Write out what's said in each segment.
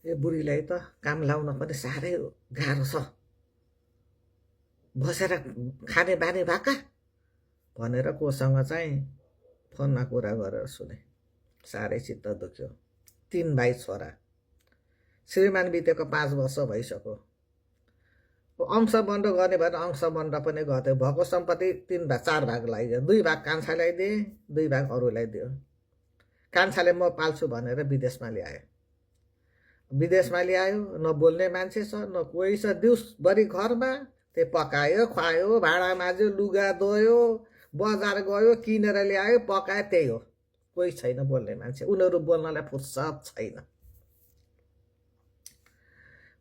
ए बुढीलाई त काम लाउन पनि साह्रै गाह्रो छ, बसेर खाने बानी भएका भनेर कोसँग चाहिँ फोनमा कुरा गरेर सुने। साह्रै चित्त दुख्यो। 3 भाइ छोरा, श्रीमान बितेको 5 वर्ष भइसक्यो। अंश बन्ड गर्ने भएर अंश बन्ड पनि गर्थ्यो। भएको सम्पत्ति 4 भाग लगाइदियो। 2 भाग कान्छालाई दिए, 2 भाग अरूलाई दियो। कान्छाले म पाल्छु भनेर विदेशमा ल्यायो। न बोल्ने मान्छे छ, न कोही छ। दिउँसभरि घरमा त्यो पकायो, खुवायो, भाँडा माझ्यो, लुगा धोयो, बजार गयो, किनेर ल्यायो, पकायो, त्यही हो। कोही छैन बोल्ने मान्छे। उनीहरू बोल्नलाई फुर्सद छैन।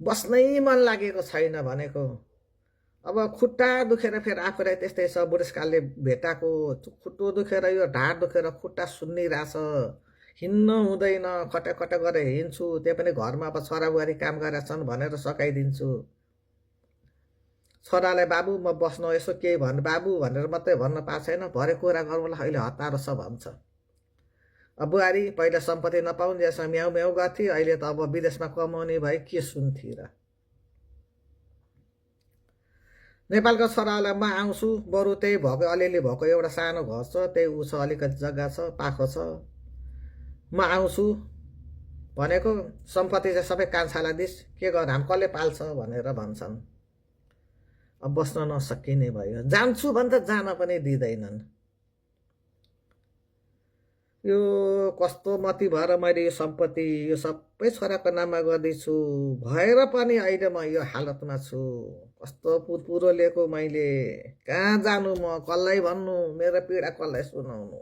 बस्नै मन लागेको छैन भनेको। अब खुट्टा दुखेर फेरि आफूलाई त्यस्तै छ। बुढेसकालले भेटाएको खुट्टो दुखेर, यो ढाड दुखेर खुट्टा सुन्निरहेछ, हिँड्न हुँदैन, खटखट गरेर हिँड्छु। त्यो पनि घरमा अब छोराबुहारी काम गरेका छन् भनेर सकाइदिन्छु। छोरालाई बाबु म बस्न यसो केही भन्नु, बाबु भनेर मात्रै भन्न पाएको छैन, भरे कुरा गर्नुलाई अहिले हतारो छ भन्छ। अब बुहारी पहिला सम्पत्ति नपाउने यसमा म्याउ म्याउ गर्थी, अहिले त अब विदेशमा कमाउने भए के सुन्थे र। नेपालको छोरालाई म आउँछु, बरु त्यही भएको अलिअलि भएको एउटा सानो घर छ, त्यही ऊ छ, अलिकति जग्गा छ, पाखो छ, म आउँछु भनेको सम्पत्ति चाहिँ सबै कान्छालाई दिस, के गर्नु हामी कसले पाल्छ भनेर भन्छन्। अब बस्न नसकिने भयो। जान्छु भने त जान पनि दिँदैनन्। यो कस्तो मती भएर मैले यो सम्पत्ति यो सबै छोराको नाममा गर्दैछु भएर पनि अहिले म यो हालतमा छु। कस्तो पुरो लिएको मैले, कहाँ जानु, म कसलाई भन्नु, मेरो पीडा कसलाई सुनाउनु।